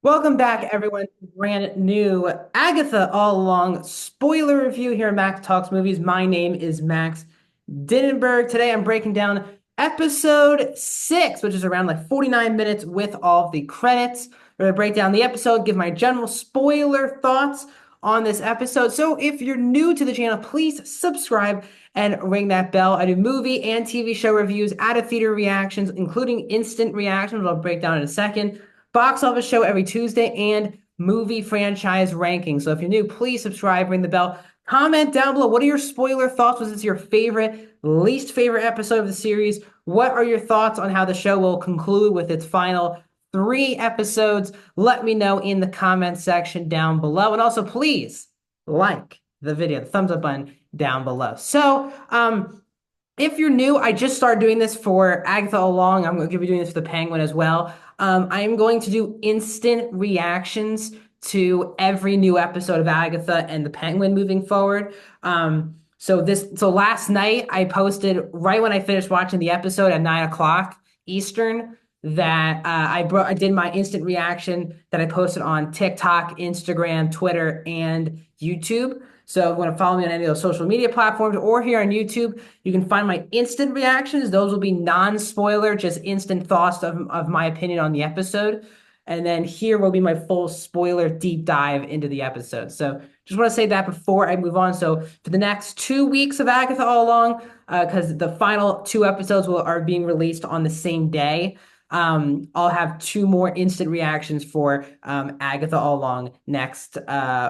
Welcome back, everyone, to brand new Agatha All Along spoiler review here at Max Talks Movies. My name is Max Dinnenberg. Today I'm breaking down episode 6, which is around like 49 minutes with all of the credits. We're going to break down the episode, give my general spoiler thoughts on this episode. So if you're new to the channel, please subscribe and ring that bell. I do movie and TV show reviews, out of theater reactions, including instant reactions, which I'll break down in a second, box office show every Tuesday, and movie franchise ranking. So if you're new, please subscribe, ring the bell, comment down below. What are your spoiler thoughts? Was this your favorite, least favorite episode of the series? What are your thoughts on how the show will conclude with its final 3 episodes? Let me know in the comment section down below. And also, please like the video, the thumbs up button down below. If you're new, I just started doing this for Agatha Along. I'm going to be doing this for the Penguin as well. I am going to do instant reactions to every new episode of Agatha and the Penguin moving forward. So last night I posted right when I finished watching the episode at 9 o'clock Eastern that I did my instant reaction that I posted on TikTok, Instagram, Twitter, and YouTube. So if you want to follow me on any of those social media platforms or here on YouTube, you can find my instant reactions. Those will be non-spoiler, just instant thoughts of my opinion on the episode. And then here will be my full spoiler deep dive into the episode. So just want to say that before I move on. So for the next 2 weeks of Agatha All Along, because the final 2 episodes are being released on the same day, I'll have 2 more instant reactions for Agatha All Along next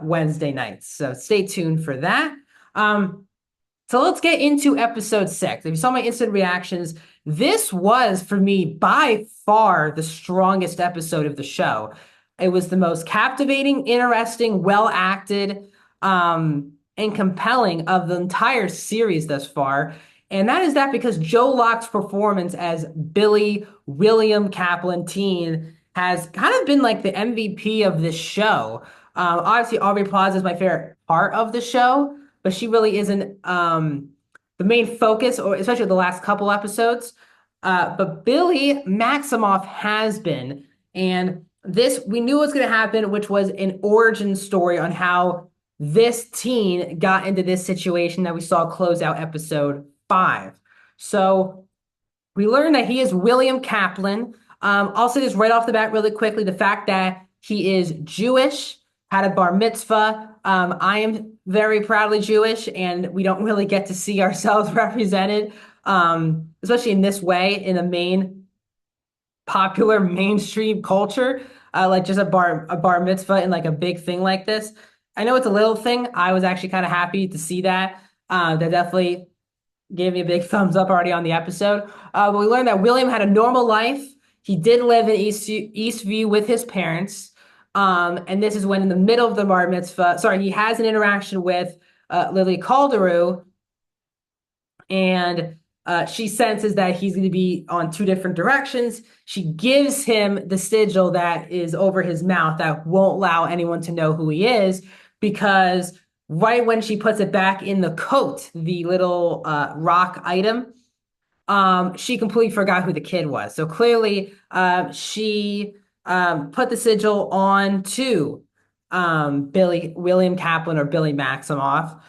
Wednesday nights. So stay tuned for that. So let's get into episode 6. If you saw my instant reactions, this was for me by far the strongest episode of the show. It was the most captivating, interesting, well acted, and compelling of the entire series thus far. And that is that because Joe Locke's performance as Billy William Kaplan teen has kind of been like the MVP of this show. Obviously, Aubrey Plaza is my favorite part of the show, but she really isn't the main focus, or especially the last couple episodes. But Billy Maximoff has been, and this we knew was going to happen, which was an origin story on how this teen got into this situation that we saw close out episode 5. So we learned that he is William Kaplan. I'll say this right off the bat really quickly. The fact that he is Jewish, had a bar mitzvah. I am very proudly Jewish, and we don't really get to see ourselves represented, especially in this way, in a main popular mainstream culture, like just a bar mitzvah and like a big thing like this. I know it's a little thing. I was actually kind of happy to see that. That definitely gave me a big thumbs up already on the episode. But we learned that William had a normal life. He did live in Eastview with his parents. And this is when in the middle of the bar mitzvah, sorry, he has an interaction with Lily Calderu, and she senses that he's going to be on 2 different directions. She gives him the sigil that is over his mouth that won't allow anyone to know who he is, because right when she puts it back in the coat, the little rock item, she completely forgot who the kid was. So clearly, she put the sigil on to Billy William Kaplan or Billy Maximoff.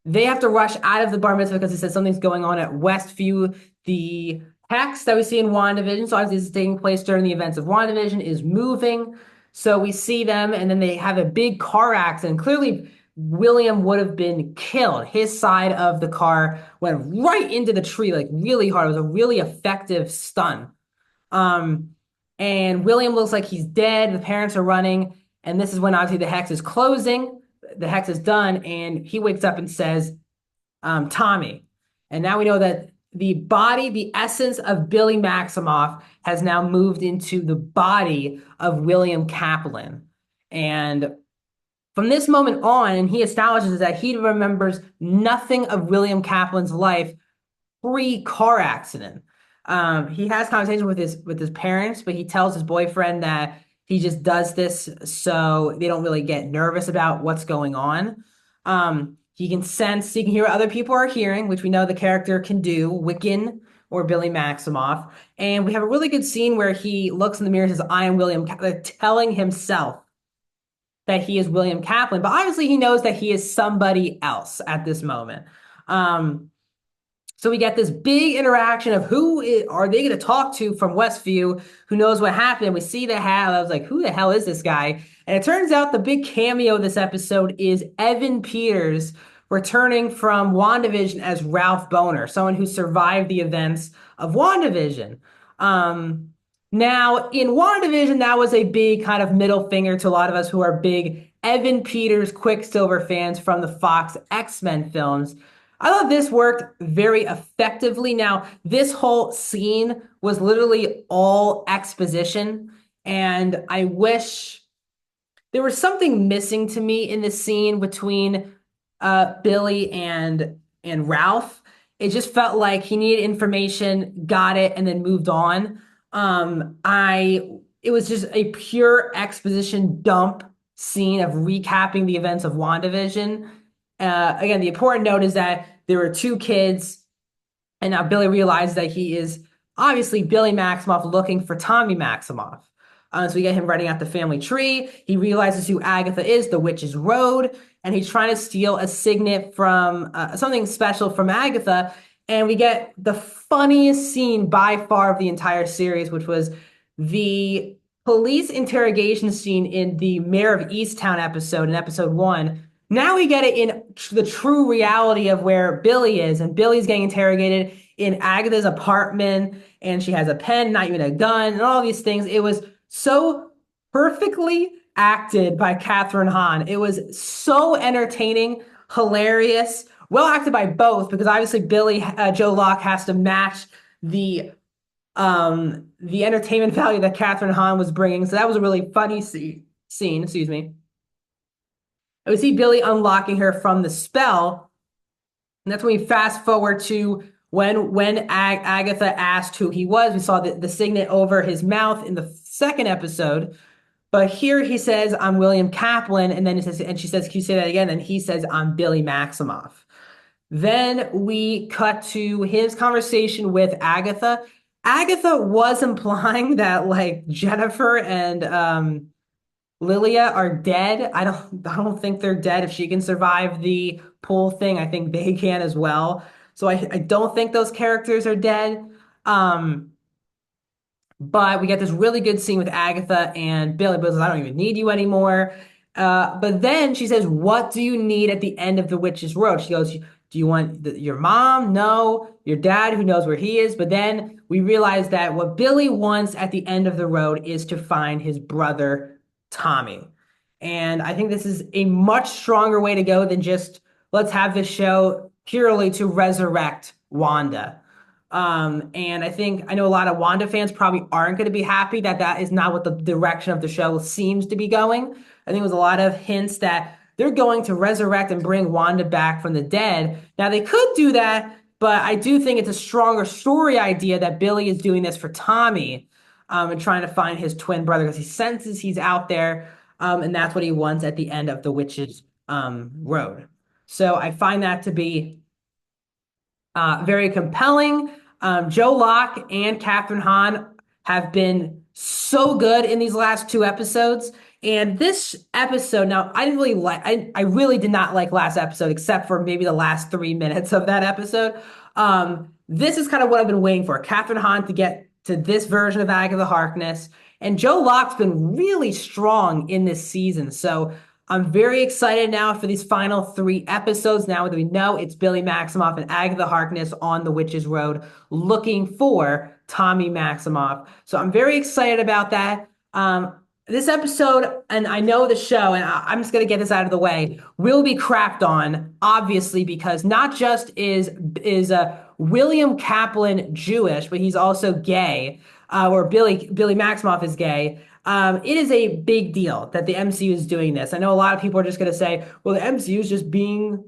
They have to rush out of the bar mitzvah because it says something's going on at Westview. The hex that we see in WandaVision, so obviously this is taking place during the events of WandaVision, is moving. So we see them, and then they have a big car accident. Clearly, William would have been killed. His side of the car went right into the tree, like really hard. It was a really effective stun. And William looks like he's dead. The parents are running, and this is when obviously the hex is closing. The hex is done, and he wakes up and says, Tommy. And now we know that the body, the essence of Billy Maximoff has now moved into the body of William Kaplan. And from this moment on, and he establishes that he remembers nothing of William Kaplan's life pre-car accident. He has conversations with his parents, but he tells his boyfriend that he just does this so they don't really get nervous about what's going on. He can sense, he can hear what other people are hearing, which we know the character can do. Wiccan or Billy Maximoff. And we have a really good scene where he looks in the mirror and says, I am William, telling himself that he is William Kaplan. But obviously, he knows that he is somebody else at this moment. Um, so we get this big interaction of are they going to talk to from Westview, who knows what happened. We see the hat. I was like, who the hell is this guy? And it turns out the big cameo this episode is Evan Peters returning from WandaVision as Ralph Boner, someone who survived the events of WandaVision. Um, Now, in WandaVision, that was a big kind of middle finger to a lot of us who are big Evan Peters Quicksilver fans from the Fox X-Men films. I thought this worked very effectively. Now, this whole scene was literally all exposition, and I wish there was something missing to me in the scene between Billy and Ralph. It just felt like he needed information, got it, and then moved on. I It was just a pure exposition dump scene of recapping the events of WandaVision. Again, the important note is that there were two kids, and now Billy realizes that he is obviously Billy Maximoff looking for Tommy Maximoff. So we get him writing out the family tree. He realizes who Agatha is, the Witch's Road, and he's trying to steal a signet from something special from Agatha. And we get the funniest scene by far of the entire series, which was the police interrogation scene in the Mayor of Easttown episode, in episode 1. Now we get it in the true reality of where Billy is, and Billy's getting interrogated in Agatha's apartment, and she has a pen, not even a gun, and all these things. It was so perfectly acted by Kathryn Hahn. It was so entertaining, hilarious, well acted by both, because obviously Joe Locke has to match the entertainment value that Kathryn Hahn was bringing. So that was a really funny scene. Excuse me. We see Billy unlocking her from the spell, and that's when we fast forward to when Agatha asked who he was. We saw the signet over his mouth in the second episode, but here he says, "I'm William Kaplan," and then she says, "Can you say that again?" And he says, "I'm Billy Maximoff." Then we cut to his conversation with Agatha. Agatha was implying that like Jennifer and Lilia are dead. I don't think they're dead. If she can survive the pool thing, I think they can as well. So I don't think those characters are dead. Um, but we get this really good scene with Agatha and Billy. Billy says, I don't even need you anymore. But then she says, what do you need at the end of the Witch's Road? She goes, do you want your mom? No. Your dad, who knows where he is? But then we realize that what Billy wants at the end of the road is to find his brother, Tommy. And I think this is a much stronger way to go than just let's have this show purely to resurrect Wanda. And I know a lot of Wanda fans probably aren't going to be happy that that is not what the direction of the show seems to be going. I think it was a lot of hints that they're going to resurrect and bring Wanda back from the dead. Now, they could do that, but I do think it's a stronger story idea that Billy is doing this for Tommy, and trying to find his twin brother because he senses he's out there, and that's what he wants at the end of the Witch's Road. So I find that to be very compelling. Joe Locke and Kathryn Hahn have been so good in these last two episodes. And this episode, now I really did not like last episode, except for maybe the last 3 minutes of that episode. This is kind of what I've been waiting for. Kathryn Hahn to get to this version of Agatha Harkness. And Joe Locke's been really strong in this season. So I'm very excited now for these final 3 episodes. Now that we know it's Billy Maximoff and Agatha Harkness on the Witch's Road looking for Tommy Maximoff. So I'm very excited about that. This episode, and I know the show, and I'm just going to get this out of the way, will be crapped on, obviously, because not just is William Kaplan Jewish, but he's also gay, or Billy Maximoff is gay. It is a big deal that the MCU is doing this. I know a lot of people are just going to say, well, the MCU is just being...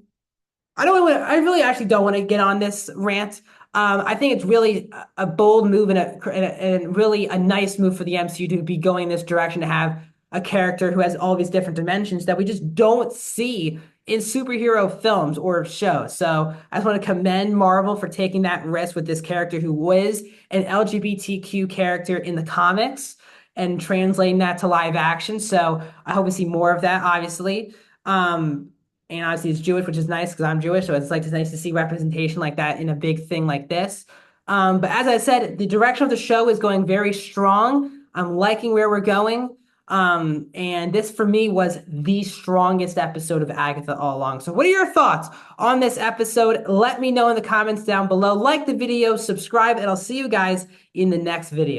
I really actually don't want to get on this rant. I think it's really a bold move and really a nice move for the MCU to be going this direction, to have a character who has all these different dimensions that we just don't see in superhero films or shows. So I just want to commend Marvel for taking that risk with this character who was an LGBTQ character in the comics and translating that to live action. So I hope we see more of that, obviously. And obviously it's Jewish, which is nice because I'm Jewish, so it's nice to see representation like that in a big thing like this. But as I said, the direction of the show is going very strong. I'm liking where we're going. And this for me was the strongest episode of Agatha all along. So what are your thoughts on this episode? Let me know in the comments down below. Like the video, subscribe, and I'll see you guys in the next video.